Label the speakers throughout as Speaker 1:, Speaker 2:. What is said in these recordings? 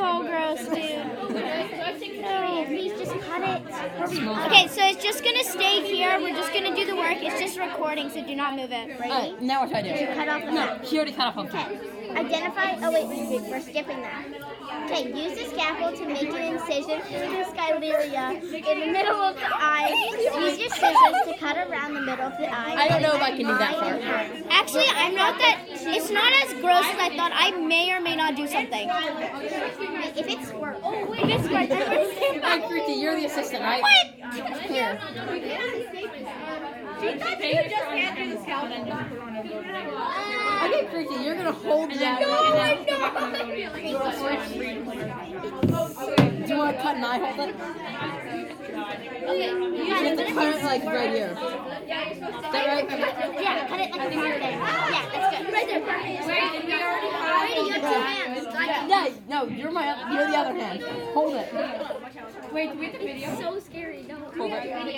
Speaker 1: so gross, dude. No, please just cut it. Okay, so it's just gonna stay here. We're just gonna do the work. It's just recording, so do not move it. Ready?
Speaker 2: Now what should I do?
Speaker 1: Cut off the hat.
Speaker 2: She already cut off her.
Speaker 1: Identify. Oh wait, we're skipping that. Okay, use the scalpel to make an incision through the scalia in the middle of the eye. Use your scissors to cut around the middle of the eye.
Speaker 2: I don't know if I can do that far.
Speaker 1: Actually, I'm not that. It's not as gross as I thought. I may or may not do something. If it squirts. If it squirts,
Speaker 2: Hey, Fruity, you're the assistant, right?
Speaker 1: What?
Speaker 2: Here. Okay, Fruity, you're gonna hold that.
Speaker 1: No, I'm not.
Speaker 2: Do you want to cut an eye hole then?
Speaker 1: Okay,
Speaker 2: You have to cut it like right here. Is that right?
Speaker 1: Yeah, cut it like right there. Yeah, that's good. Right there. Wait, you have 2 hands.
Speaker 2: Yeah, no, you're the other hand. Hold it.
Speaker 3: Wait, do we have the video?
Speaker 1: It's so scary. Don't
Speaker 2: Hold it.
Speaker 1: Hold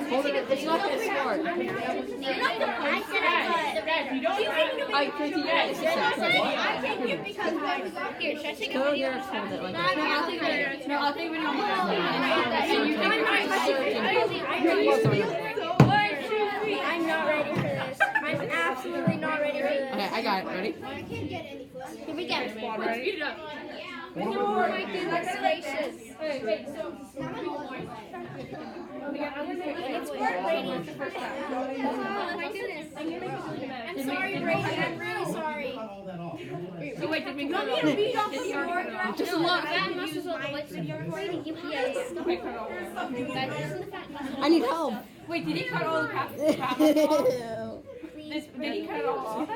Speaker 2: Hold it. It's not gonna start.
Speaker 1: I said I could.
Speaker 2: Alright, Fruity, you're the assistant.
Speaker 3: I take it because here, should I take
Speaker 2: Go here, hold it like that.
Speaker 3: No, I'll take video.
Speaker 1: I'm not ready for this. I'm absolutely not ready for this.
Speaker 2: Okay, I got it. Ready?
Speaker 1: Here we go.
Speaker 3: Speed it up.
Speaker 1: Oh my goodness gracious.
Speaker 3: Wait, so.
Speaker 1: It's work, Brady. Oh my goodness. I'm sorry, Brady. I'm really sorry.
Speaker 3: So wait, did we cut it off?
Speaker 2: Just look.
Speaker 1: Brady, you have
Speaker 2: I need help.
Speaker 3: Wait, did he cut all the crap? Did he cut it all off?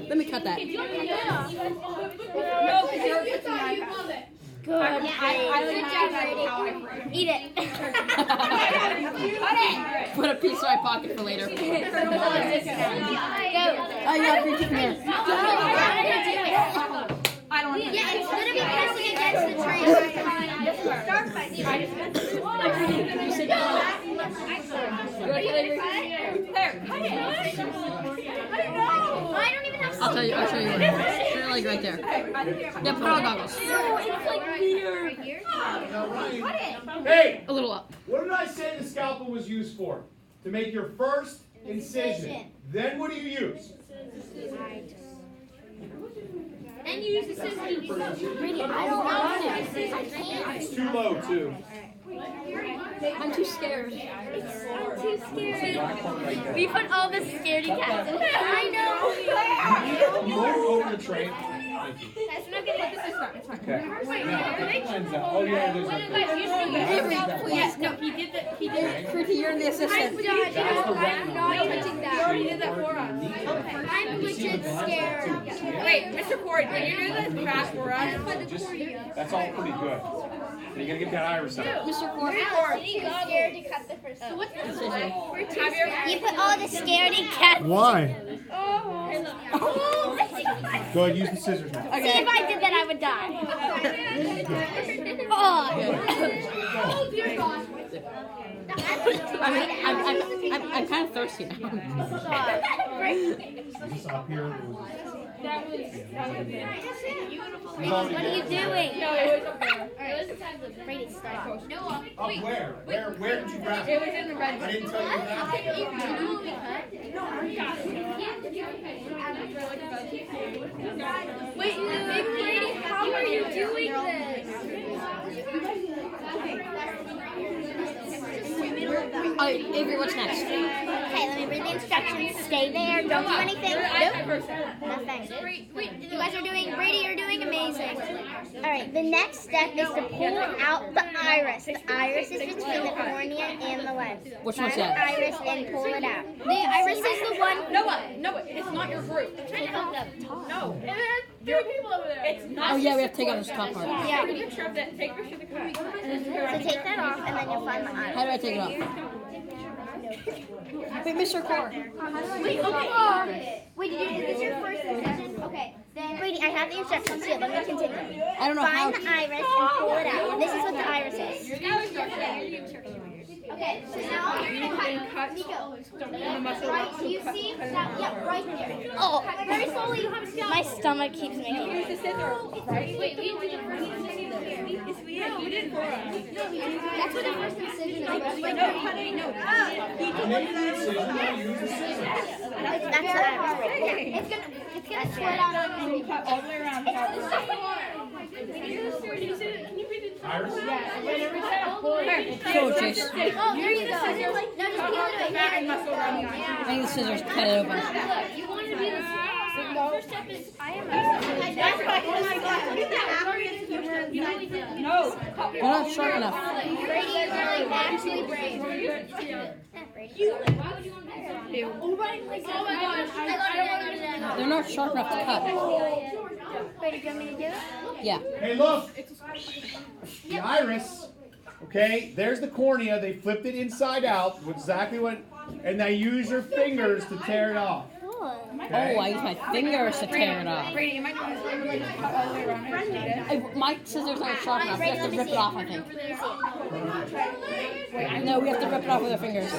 Speaker 2: Let me cut that.
Speaker 3: No, because you're putting my
Speaker 1: Good.
Speaker 3: I
Speaker 1: Eat it.
Speaker 2: Put a piece in my pocket for later.
Speaker 1: Go.
Speaker 2: Oh, yeah, Fruity, come here.
Speaker 3: I don't want to.
Speaker 1: Yeah, it's gonna be pressing against the tree. I don't even have.
Speaker 2: I'll show you where. Put it like right there. Yeah, put on goggles.
Speaker 1: No, it's like weird.
Speaker 4: Hey,
Speaker 2: A little up.
Speaker 4: what did I say the scalpel was used for? To make your first incision. Then what do you use?
Speaker 1: Then you use the scissors. Brady, I don't want it. I can't.
Speaker 4: It's too low, too.
Speaker 2: I'm too scared.
Speaker 1: I'm too scared. We put all the scaredy cats in there. I know.
Speaker 4: You want to go to the train?
Speaker 1: That's not gonna get this one.
Speaker 4: Okay. Now, oh, yeah, there's
Speaker 3: Yes, no, he did that. He did it.
Speaker 2: Fruity, you're the assistant.
Speaker 1: I'm not touching
Speaker 3: He
Speaker 1: that.
Speaker 3: already did that for us.
Speaker 1: I'm legit scared.
Speaker 3: Wait, Mr. Corey, can you do this crap for us?
Speaker 4: That's all pretty good. You gotta get that iris out.
Speaker 2: Mr. Corey.
Speaker 1: Scared to cut the first. So what's this? You put all the scaredy cats.
Speaker 5: Why?
Speaker 1: Oh.
Speaker 5: Go ahead, use the scissors now.
Speaker 1: See, if I did that, I would die. Oh. Oh dear God.
Speaker 2: I'm kind of thirsty now.
Speaker 5: Is this up here?
Speaker 1: What are you doing?
Speaker 3: No, it was up there.
Speaker 1: Brady, stop.
Speaker 4: Up where? Where did you grab
Speaker 3: It
Speaker 4: it?
Speaker 3: was in the red.
Speaker 4: I didn't tell you that.
Speaker 1: Wait, Brady, how are you doing this?
Speaker 2: Avery, what's next?
Speaker 1: Okay, let me read the instructions. Stay there. Don't do anything. Nope. Nothing. You guys are doing, Brady, you're doing amazing. All right, the next step is to pull out the iris. The iris is between the cornea and the lens.
Speaker 2: Which one's
Speaker 1: Find the
Speaker 2: that?
Speaker 1: iris and pull it out. The iris is the one.
Speaker 3: No, it's not your group. No. There are people over there. It's not.
Speaker 2: Oh, yeah, we have to take out this top part.
Speaker 1: Yeah.
Speaker 3: Take a picture of that. Take a picture of the cut.
Speaker 1: So take that off, and then you'll find the iris.
Speaker 2: How do I take it off? Wait, Mr. Corey.
Speaker 1: Wait, okay. Wait, is this your first incision? Okay. Then, Brady, I have the instructions here. Let me continue.
Speaker 2: I don't know how.
Speaker 1: Find the iris and pull it out. This is what the iris is. Okay, so now you're gonna cut. Nico, right, do you see that? Yeah, right there. Oh, very slowly. My stomach keeps making.
Speaker 3: Use the scissors, right? Wait, we did the first incision. No, you did for us.
Speaker 1: That's what the first incision is.
Speaker 3: Wait, no, honey, no.
Speaker 4: Make the incision, now use the scissors.
Speaker 1: That's the iris. It's gonna split out on
Speaker 3: You cut all the way around.
Speaker 4: Iris?
Speaker 2: Go, Chase.
Speaker 1: Oh, there you go. No, just peel it away.
Speaker 2: I think the scissors cut it open.
Speaker 3: You want to do this? The first step is No.
Speaker 2: They're not sharp enough.
Speaker 1: Brady, you're like actually brave.
Speaker 3: Why would you want to do this? Oh my gosh.
Speaker 2: They're not sharp enough to cut.
Speaker 1: Brady, do you want me to do it?
Speaker 2: Yeah.
Speaker 4: Hey, look. The iris, okay, there's the cornea. They flipped it inside out, exactly what, and they use your fingers to tear it off.
Speaker 2: Oh, I use my fingers to tear it off.
Speaker 3: Brady, am I doing this? Cut all the way around.
Speaker 2: My scissors aren't sharp enough. We have to rip it off, I think. No, we have to rip it off with our fingers.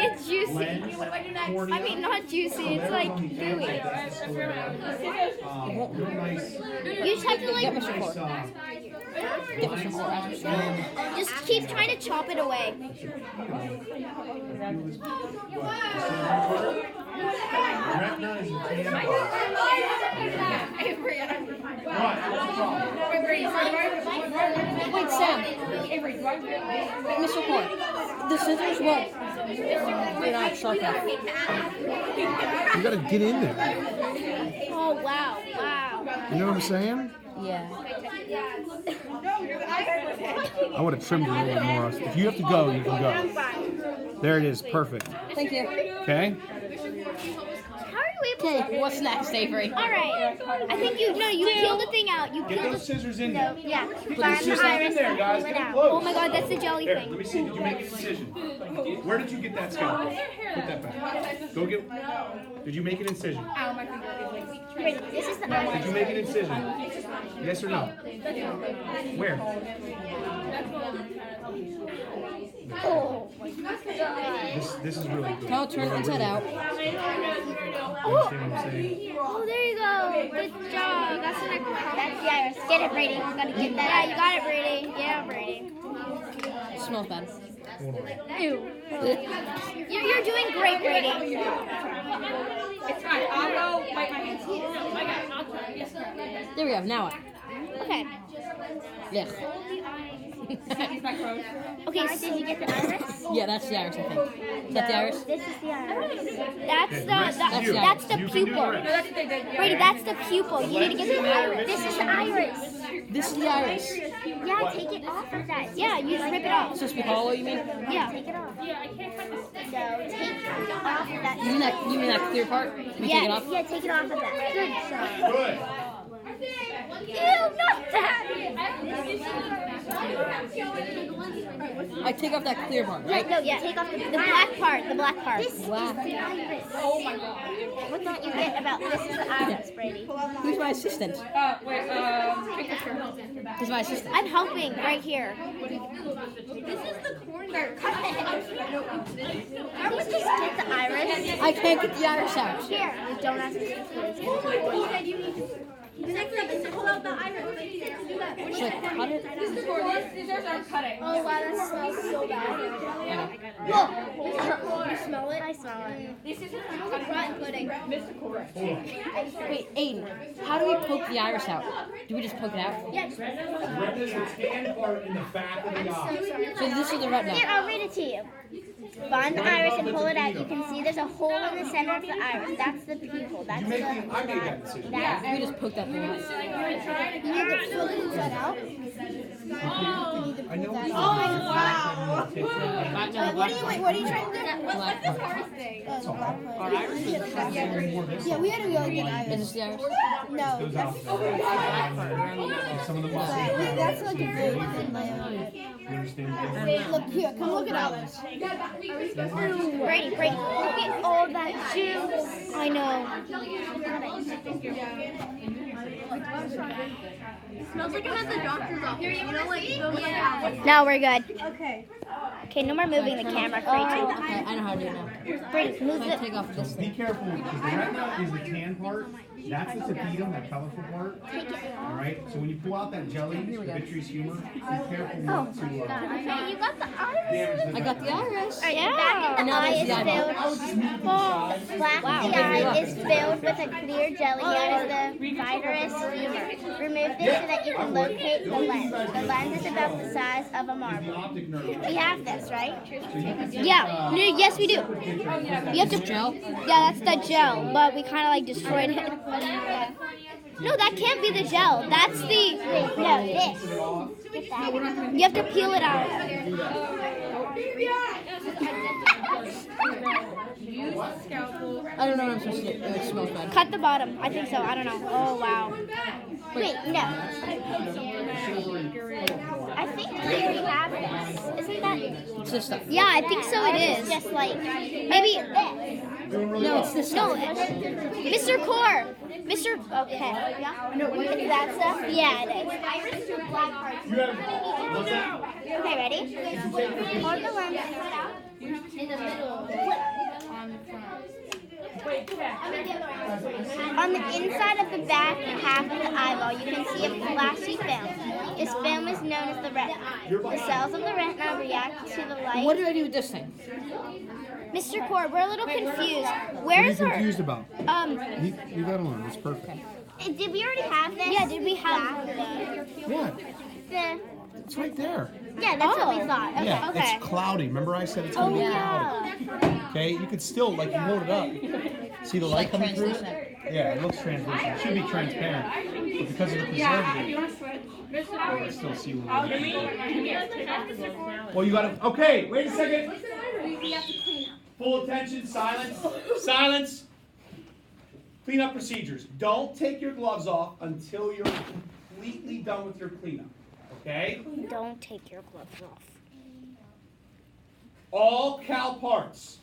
Speaker 1: It's juicy. I mean, not juicy. It's like gooey. You just have to
Speaker 2: Get
Speaker 1: like,
Speaker 2: Mr. Ford. Get Mr. Ford.
Speaker 1: just keep trying to chop it away.
Speaker 4: Retina is
Speaker 2: Wait, Sam. Mr. Ford. The scissors won't. They're not sharp enough.
Speaker 5: You gotta get in there.
Speaker 1: Oh, wow. Wow.
Speaker 5: You know what I'm saying?
Speaker 2: Yeah.
Speaker 5: I would have trimmed it a little bit more. If you have to go, you can go. There it is. Perfect.
Speaker 2: Thank you.
Speaker 5: Okay?
Speaker 1: How are you able to?
Speaker 2: Okay, what's next, Avery?
Speaker 1: All right. I think you peeled the thing out. You
Speaker 4: Get
Speaker 1: peeled
Speaker 4: those
Speaker 1: the.
Speaker 4: scissors in
Speaker 1: No,
Speaker 4: there.
Speaker 1: yeah.
Speaker 4: Put the
Speaker 1: Find
Speaker 4: scissors
Speaker 1: the iris
Speaker 4: in there,
Speaker 1: and
Speaker 4: guys.
Speaker 1: pull it
Speaker 4: Get them
Speaker 1: out.
Speaker 4: close.
Speaker 1: Oh my God, that's the jelly
Speaker 4: Here,
Speaker 1: thing.
Speaker 4: let me see. Did you make a decision? Where did you get that scalpel? Put that back. Go get. Did you make an incision?
Speaker 1: Wait, this is the iris.
Speaker 4: Did you make an incision? Yes or no? Where?
Speaker 1: Oh.
Speaker 4: This is really good.
Speaker 2: I'll turn it inside out.
Speaker 4: Understand what I'm saying?
Speaker 1: Oh, there you go. Good job. That's the iris. Get it, Brady. You gotta get that. Yeah, you got it, Brady. Yeah, Brady.
Speaker 2: It smells bad.
Speaker 1: Ew. You're doing great, Brady.
Speaker 3: It's fine. I'll go bite my hands.
Speaker 2: There we go. Now what?
Speaker 1: Okay.
Speaker 2: Yeah.
Speaker 1: Okay, so did you get the iris?
Speaker 2: Yeah, that's the iris, I think. Is that the iris?
Speaker 1: This is the iris.
Speaker 4: You.
Speaker 1: That's the
Speaker 4: You can do the
Speaker 1: pupil.
Speaker 4: rest.
Speaker 3: That's what they did.
Speaker 1: Brady, that's the pupil. You need to get the iris. This is the iris.
Speaker 2: This is the iris.
Speaker 1: Yeah, take it off of that. Yeah, you just rip it off.
Speaker 2: It's supposed to be hollow, you mean?
Speaker 1: Yeah, take it off. Yeah, I can't cut this. No, take it off of that.
Speaker 2: You mean that clear part? You take it
Speaker 1: Yeah,
Speaker 2: off?
Speaker 1: yeah, take it off of that. Good job.
Speaker 4: Good.
Speaker 1: Ew, not that.
Speaker 2: I take off that clear part, right?
Speaker 1: No, yeah, take off the black part. The black part. This
Speaker 2: Wow.
Speaker 1: is the iris. Oh my God. What don't you get about this is the iris, Brady?
Speaker 2: Who's my assistant?
Speaker 3: Wait, take a picture.
Speaker 2: Who's my assistant?
Speaker 1: I'm helping right here. This is the corner. Cut it. I would just get the iris.
Speaker 2: I can't get the iris out.
Speaker 1: Here. You don't have to do this. The next step is to pull out the iris.
Speaker 2: Should I cut it?
Speaker 3: Scissors are cutting.
Speaker 1: Oh wow, that smells so bad.
Speaker 2: Yeah.
Speaker 1: You smell it? I smell it. This is like rotten pudding.
Speaker 2: Wait, Aiden, how do we poke the iris out? Do we just poke it out?
Speaker 1: Yeah.
Speaker 4: Retina is the tan part in the back of the eye.
Speaker 2: So this is the retina.
Speaker 1: Here, I'll read it to you. Find the iris and pull it out. You can see there's a hole in the center of the iris. That's the pupil. That's
Speaker 4: You make the, I made that decision.
Speaker 2: We just poke that thing out.
Speaker 1: You need to pull it inside out.
Speaker 4: I know.
Speaker 1: What are you trying to do?
Speaker 2: Black part.
Speaker 1: Yeah, we had to go get iris.
Speaker 2: Is this the iris?
Speaker 1: No,
Speaker 4: Some of the
Speaker 1: that's like a good thin layer.
Speaker 4: You understand?
Speaker 1: Look here, come look at ours. Brady, look at all that juice.
Speaker 2: I know.
Speaker 3: Smells like I'm at the doctor's office. You know, like
Speaker 1: No, we're good. Okay, no more moving the camera, crazy.
Speaker 2: Okay, I know how to do it now.
Speaker 1: Brady, move
Speaker 2: I'm
Speaker 1: it.
Speaker 2: gonna take off this
Speaker 4: Be
Speaker 2: thing.
Speaker 4: careful because the retina is the tan part. That's the tapetum, that colorful part. All right. So when you pull out that jelly, the vitreous humor, be careful not to
Speaker 1: Okay, you got the iris.
Speaker 4: damage the
Speaker 2: I got the iris.
Speaker 1: Alright, the back of the
Speaker 2: now
Speaker 1: eye
Speaker 2: there's
Speaker 1: is
Speaker 2: the eyeball.
Speaker 4: I would just move it to the
Speaker 1: filled.
Speaker 4: side.
Speaker 1: Black of the eye is filled with a clear jelly known as the vitreous humor. Remove this so that you can locate the lens. The lens is about the size of a
Speaker 4: The
Speaker 1: marble.
Speaker 4: optic nerve.
Speaker 1: We have this, right?
Speaker 2: Yeah. No, yes, we do. You have to gel. Yeah, that's the gel, but we kind of like destroyed it. No, that can't be the gel. That's the.
Speaker 1: No, this. Get that.
Speaker 2: You have to peel it out. I don't know what I'm supposed to do. It smells bad. Cut the bottom. I think so. I don't know. Oh wow.
Speaker 1: Wait, no. I think we already have this. Isn't that?
Speaker 2: It's this stuff. Yeah, I think so. It
Speaker 1: It's
Speaker 2: is.
Speaker 1: just like
Speaker 2: Maybe.
Speaker 1: this.
Speaker 2: No, it's this
Speaker 1: No,
Speaker 2: stuff.
Speaker 1: Mr. Core. Mr. Okay. Is that stuff? Yeah, it is.
Speaker 4: You have, what's that?
Speaker 1: Okay, ready? Hold the lens in the middle. On the inside of the back half of the eyeball, you can see a flashy film. This film is known as the retina. The cells of the retina react to the light.
Speaker 2: What do I do with this thing?
Speaker 1: Mr. Core, we're a little confused.
Speaker 5: What are you
Speaker 1: Where's our
Speaker 5: confused about? Leave that alone. It's perfect.
Speaker 1: Did we already have this?
Speaker 2: Yeah, did we have
Speaker 5: What?
Speaker 1: the?
Speaker 5: It's right there.
Speaker 1: Yeah, that's what we thought. Okay.
Speaker 5: Yeah,
Speaker 1: Okay.
Speaker 5: it's cloudy. Remember I said it's
Speaker 1: Oh
Speaker 5: gonna be
Speaker 1: yeah.
Speaker 5: cloudy. Okay, you could still like you hold it up. See the light coming through? Yeah, it looks translucent. It should be transparent, but because of the preservative, you can still see what it is.
Speaker 4: Well, you gotta. Okay, wait a second. Full attention. Silence. Silence. Cleanup procedures. Don't take your gloves off until you're completely done with your cleanup. Okay?
Speaker 1: Don't take your gloves off.
Speaker 4: All cow parts.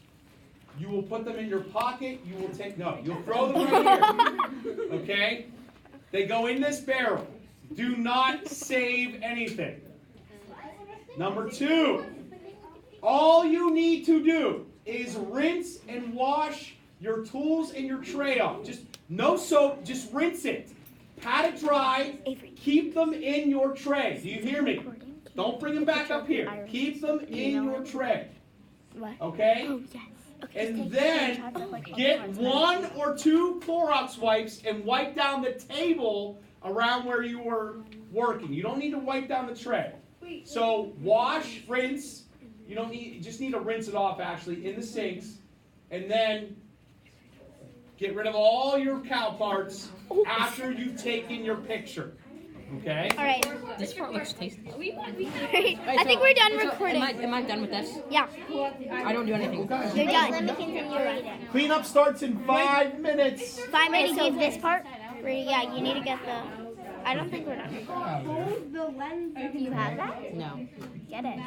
Speaker 4: You will put them in your pocket. You will take. No, you'll throw them right here. Okay? They go in this barrel. Do not save anything. Number 2. All you need to do is rinse and wash your tools and your tray off. Just no soap, just rinse it. Pat it dry. Keep them in your tray. Do you hear me? Don't bring them back up here. Keep them in your tray. Okay?
Speaker 1: Oh yes. Okay.
Speaker 4: And then get 1 or 2 Clorox wipes and wipe down the table around where you were working. You don't need to wipe down the tray. So wash, rinse. You don't need. You just need to rinse it off actually in the sinks, and then get rid of all your cow parts after you've taken your picture. Okay?
Speaker 1: All right.
Speaker 2: This part looks tasty.
Speaker 1: I think we're done recording.
Speaker 2: Am I done with this?
Speaker 1: Yeah.
Speaker 2: I don't do anything.
Speaker 1: You're done. Let me continue reading.
Speaker 4: Cleanup starts in 5 minutes.
Speaker 1: 5 minutes. So this part. Yeah, you need to get the. I don't think we're done. You have that?
Speaker 2: No.
Speaker 1: Get it.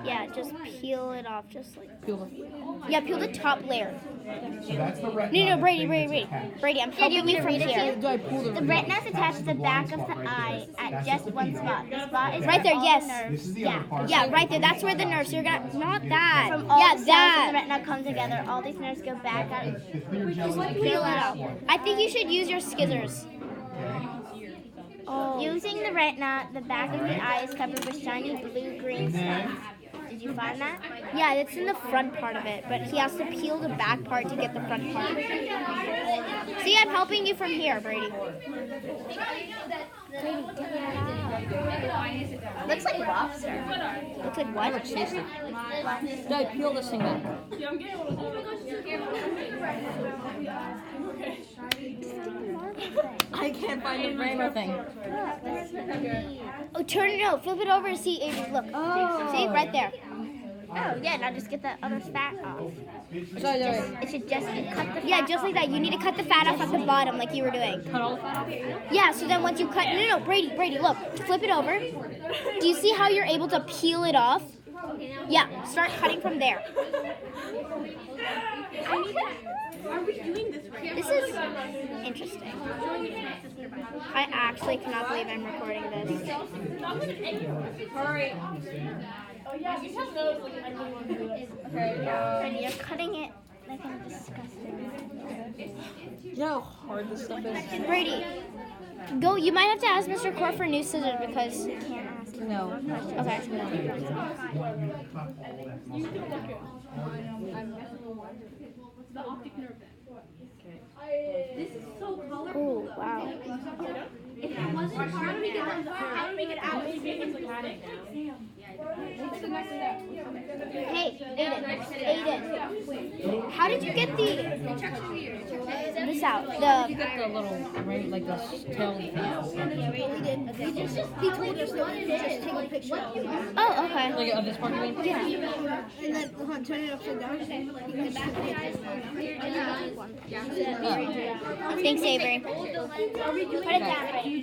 Speaker 1: Yeah, just peel it off, just like.
Speaker 2: Peel the.
Speaker 1: Yeah, peel the top layer.
Speaker 4: So that's the retina.
Speaker 1: No, Brady, I'm helping you from here.
Speaker 2: Do I pull the?
Speaker 1: The retina is attached to the back of the eye at just one spot. The spot is
Speaker 2: Right there,
Speaker 1: all
Speaker 2: yes.
Speaker 1: nerves.
Speaker 4: This is the other part.
Speaker 2: Yeah, right there. That's where the nerves. You're gonna not that.
Speaker 1: From all
Speaker 2: Yeah,
Speaker 1: the cells
Speaker 2: that.
Speaker 1: of the retina come together. All these nerves go back out.
Speaker 4: The clear jelly.
Speaker 1: Peel it out.
Speaker 2: I think you should use your scissors.
Speaker 1: Using the retina, the back of the eye is covered with shiny blue-green
Speaker 4: then-
Speaker 1: stuff. Did you find that?
Speaker 2: Yeah, it's in the front part of it, but he has to peel the back part to get the front part. See, I'm helping you from here, Brady.
Speaker 1: Looks like lobster.
Speaker 2: Looks like what? Looks tasty. Do I peel this thing back? I can't find the rainbow thing. Oh, turn it out. Flip it over and see. Look. Oh. See, right there.
Speaker 1: Oh, yeah, now just get the other fat off.
Speaker 2: Sorry.
Speaker 1: It should just cut the fat
Speaker 2: Yeah, just like that. You need to cut the fat off at the bottom, like you were doing. Cut all the fat off? Yeah. So then once you cut, no, Brady, look. Flip it over. Do you see how you're able to peel it off? Yeah, start cutting from there. This is interesting. I actually cannot believe I'm recording this.
Speaker 3: Hurry. Oh yeah, you tell those like I really want to do it. Okay.
Speaker 2: You're cutting it like in a disgusting way.
Speaker 3: You know how hard this stuff is?
Speaker 2: Brady, go. You might have to ask Mr. Core for new scissors because you can't ask.
Speaker 3: No.
Speaker 2: Okay. Oh wow.
Speaker 3: How do we get it out?
Speaker 2: Hey, Aiden. How did you get this out?
Speaker 3: You got the little, right, like the tail thing out.
Speaker 2: He told us to just take a picture. Oh, okay.
Speaker 3: Like of this part, you mean?
Speaker 2: Yeah. And then turn it upside down. Thanks, Avery. Put it down, Brady.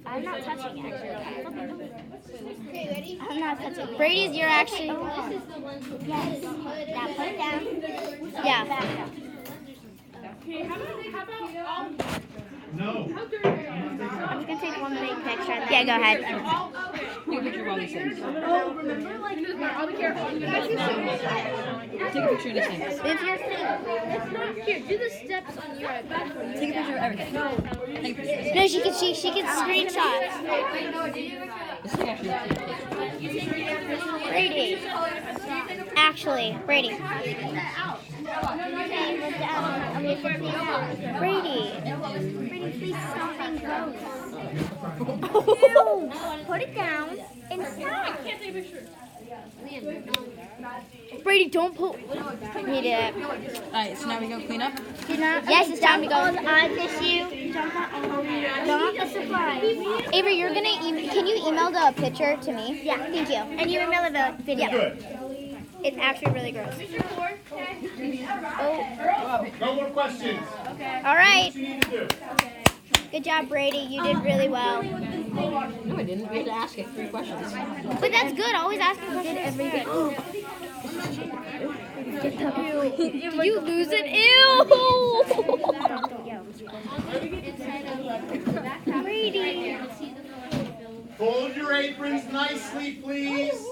Speaker 2: I'm not touching it, actually. I'm not touching it. Brady's, you're actually... Yes. Now put it down. Yeah.
Speaker 3: Okay, how about
Speaker 5: No.
Speaker 2: I'm just going to take one big picture. Yeah, go ahead.
Speaker 3: take a picture of all these things. Oh, remember, like, I'll be careful. Take a picture of these things.
Speaker 2: If you're...
Speaker 3: It's not here. Do the steps on your iPad. Take a picture of everything. No. Take a picture.
Speaker 2: No, she can screenshot.
Speaker 3: This is actually
Speaker 2: Brady. Actually, Brady. Brady, please stop being gross. Put it down and stop. Brady, don't pull. He did it.
Speaker 3: Alright, so now we go clean up.
Speaker 2: Yes, it's time to go.
Speaker 1: Eye tissue. Dump the supplies.
Speaker 2: Avery, you're gonna can you email the picture to me?
Speaker 1: Yeah.
Speaker 2: Thank you.
Speaker 1: And you email the video.
Speaker 5: Good.
Speaker 2: It's actually really gross.
Speaker 5: No more questions.
Speaker 2: All right.
Speaker 5: What you need to do.
Speaker 2: Good job, Brady. You did really well.
Speaker 3: No, I didn't. We had to ask it 3 questions.
Speaker 2: But that's good. Always asking questions. Did you lose it? Ew! Brady.
Speaker 4: Fold your aprons nicely, please.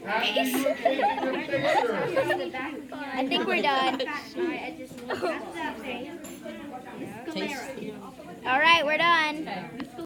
Speaker 4: After you have taken your picture.
Speaker 2: I think we're done.
Speaker 3: Taste.
Speaker 2: All right, we're done.